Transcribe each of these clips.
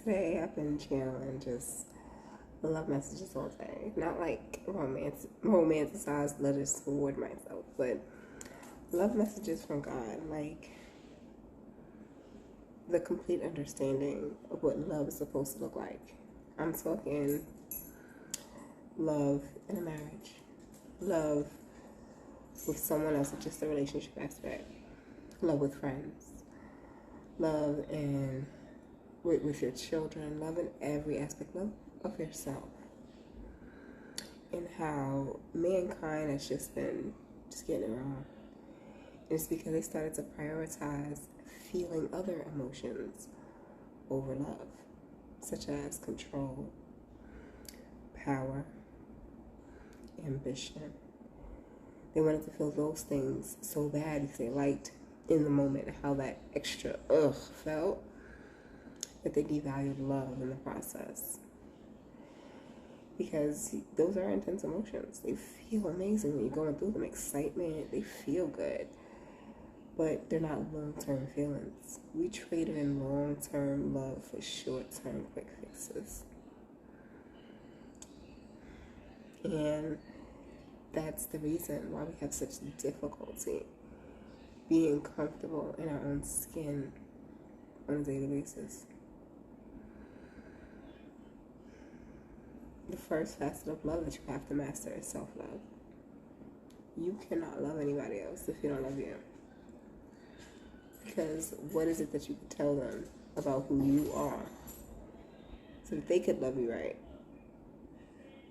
Today I've been channeling just love messages all day. Not like romanticized letters toward myself, but love messages from God. Like the complete understanding of what love is supposed to look like. I'm talking love in a marriage, love with someone else, just a relationship aspect, love with friends, love and with your children, love in every aspect, love of yourself, and how mankind has just been just getting it wrong. And it's because they started to prioritize feeling other emotions over love, such as control, power, ambition. They wanted to feel those things so bad because they liked in the moment how that extra felt, that they devalued love in the process. Because those are intense emotions. They feel amazing when you're going through them. Excitement, they feel good. But they're not long-term feelings. We traded in long-term love for short-term quick fixes. And that's the reason why we have such difficulty being comfortable in our own skin on a daily basis. The first facet of love that you have to master is self-love. You cannot love anybody else if you don't love you. Because what is it that you could tell them about who you are so that they could love you right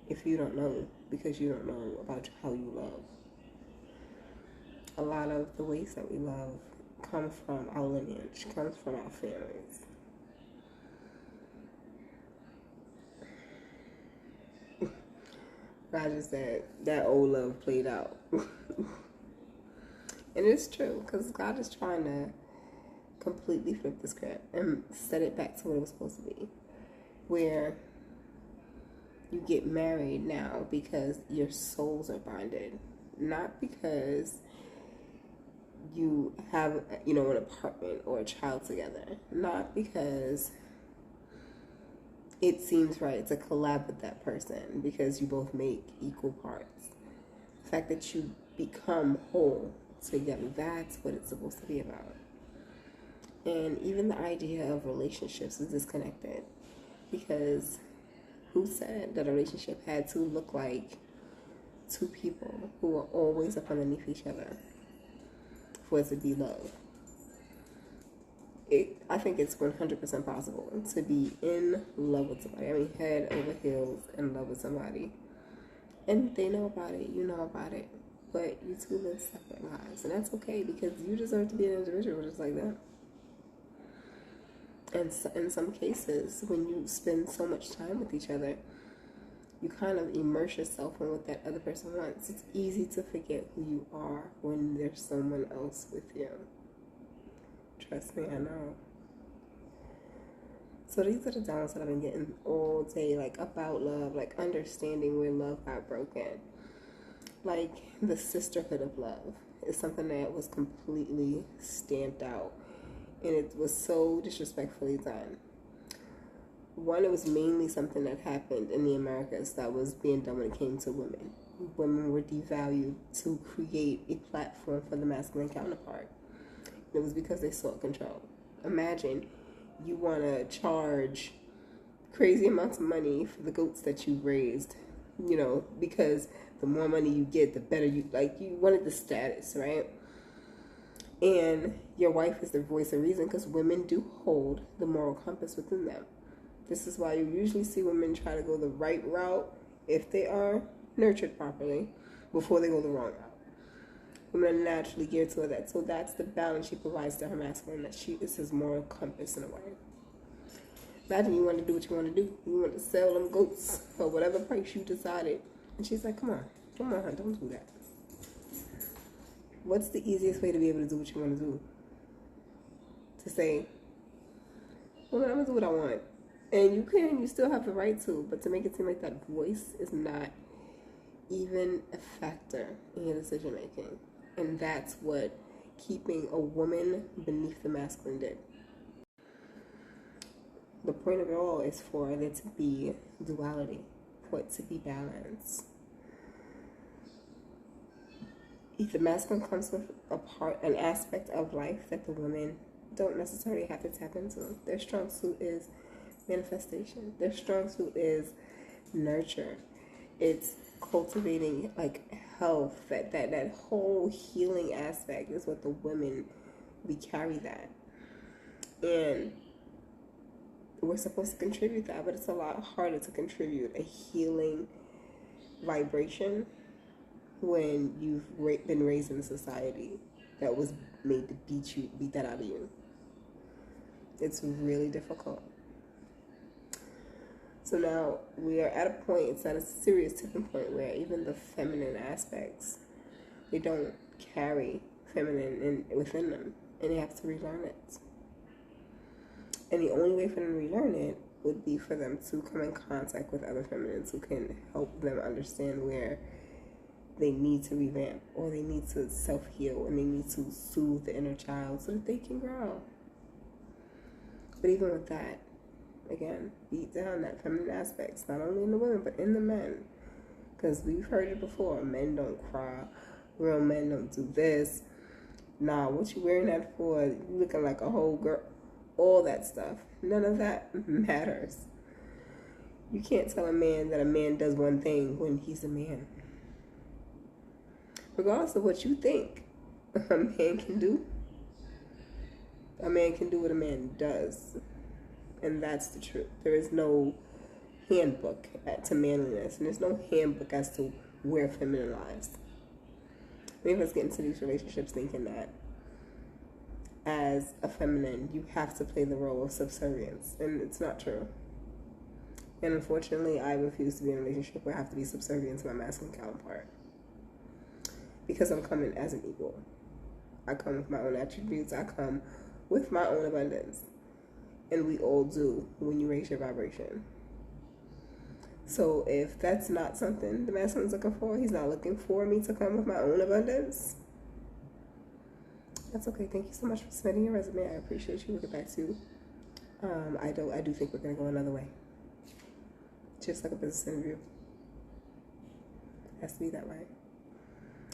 if you don't know, because you don't know about how you love? A lot of the ways that we love come from our lineage, comes from our families. I just said that old love played out. And it's true, because God is trying to completely flip the script and set it back to what it was supposed to be. Where you get married now because your souls are bonded. Not because you have, an apartment or a child together. Not because it seems right to collab with that person because you both make equal parts. The fact that you become whole together, that's what it's supposed to be about. And even the idea of relationships is disconnected, because who said that a relationship had to look like two people who are always up underneath each other for it to be love? I think it's 100% possible to be in love with somebody. I mean, head over heels in love with somebody. And they know about it, you know about it. But you two live separate lives. And that's okay, because you deserve to be an individual just like them. And so, in some cases, when you spend so much time with each other, you kind of immerse yourself in what that other person wants. It's easy to forget who you are when there's someone else with you. Trust me, I know. So these are the downloads that I've been getting all day, like about love, like understanding where love got broken. Like the sisterhood of love is something that was completely stamped out, and it was so disrespectfully done. One, it was mainly something that happened in the Americas that was being done when it came to women. Women were devalued to create a platform for the masculine counterpart. It was because they sought control. Imagine you want to charge crazy amounts of money for the goats that you raised, because the more money you get, the better you wanted the status, right? And your wife is the voice of reason, because women do hold the moral compass within them. This is why you usually see women try to go the right route if they are nurtured properly before they go the wrong route. Women are naturally geared toward that. So that's the balance she provides to her masculine, that she is his moral compass in a way. Imagine you want to do what you want to do. You want to sell them goats for whatever price you decided. And she's like, come on, hon, don't do that. What's the easiest way to be able to do what you want to do? To say, well, I'm going to do what I want. And you still have the right to, but to make it seem like that voice is not even a factor in your decision making. And that's what keeping a woman beneath the masculine did. The point of it all is for there to be duality, for it to be balance. The masculine comes with an aspect of life that the women don't necessarily have to tap into. Their strong suit is manifestation. Their strong suit is nurture. It's cultivating like health. That whole healing aspect is what the women, we carry that. And we're supposed to contribute that, but it's a lot harder to contribute a healing vibration when you've been raised in a society that was made to beat that out of you. It's really difficult. So now we are at a point, it's at a serious tipping point where even the feminine aspects, they don't carry feminine within them, and they have to relearn it. And the only way for them to relearn it would be for them to come in contact with other feminines who can help them understand where they need to revamp, or they need to self-heal, and they need to soothe the inner child so that they can grow. But even with that, again, beat down that feminine aspects, not only in the women, but in the men. Because we've heard it before, men don't cry, real men don't do this. Nah, what you wearing that for? You looking like a whole girl. All that stuff. None of that matters. You can't tell a man that a man does one thing when he's a man. Regardless of what you think a man can do what a man does. And that's the truth. There is no handbook to manliness, and there's no handbook as to where feminine lies. Many of us get into these relationships thinking that as a feminine, you have to play the role of subservience, and it's not true. And unfortunately, I refuse to be in a relationship where I have to be subservient to my masculine counterpart, because I'm coming as an equal. I come with my own attributes. I come with my own abundance. And we all do when you raise your vibration. So if that's not something the masculine's looking for, he's not looking for me to come with my own abundance, that's okay. Thank you so much for submitting your resume. I appreciate you. We'll get back to you. I do think we're going to go another way. Just like a business interview. It has to be that way.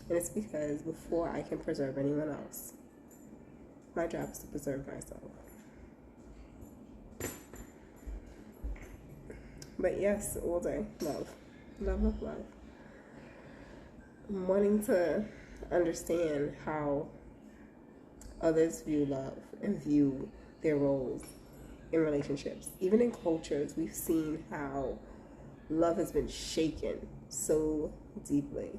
And it's because before I can preserve anyone else, my job is to preserve myself. But yes, all day, love. Love, love, love. I'm wanting to understand how others view love and view their roles in relationships. Even in cultures, we've seen how love has been shaken so deeply.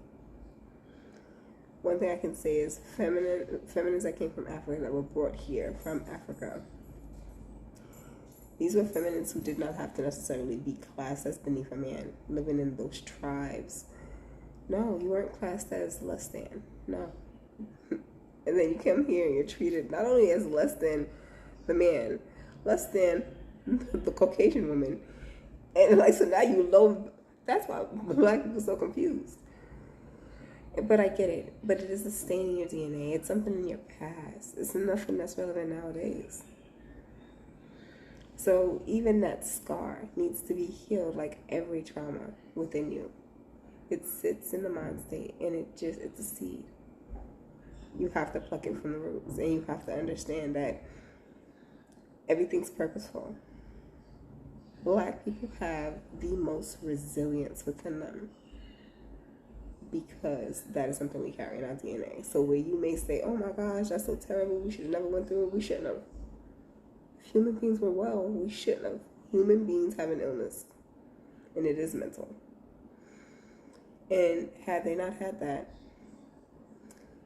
One thing I can say is feminines that came from Africa, that were brought here from Africa, these were feminines who did not have to necessarily be classed as beneath a man, living in those tribes. No, you weren't classed as less than. No. And then you come here and you're treated not only as less than the man, less than the Caucasian woman. And like, so now you low. That's why black people are so confused. But I get it. But it is a stain in your DNA. It's something in your past. It's nothing that's relevant nowadays. So even that scar needs to be healed, like every trauma within you. It sits in the mind state, and it's a seed. You have to pluck it from the roots, and you have to understand that everything's purposeful. Black people have the most resilience within them because that is something we carry in our DNA. So where you may say, oh my gosh, that's so terrible, we should have never went through it, we shouldn't have. If human beings were well, we shouldn't have. Human beings have an illness, and it is mental. And had they not had that,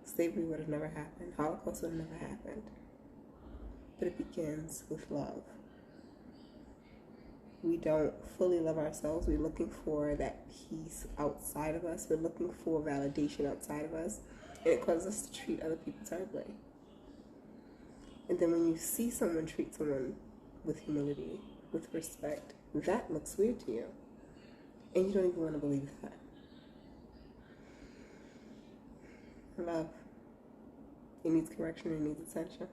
slavery would have never happened. Holocaust would have never happened. But it begins with love. We don't fully love ourselves. We're looking for that peace outside of us. We're looking for validation outside of us. And it causes us to treat other people terribly. And then when you see someone treat someone with humility, with respect, that looks weird to you. And you don't even want to believe that. Love. It needs correction. It needs attention.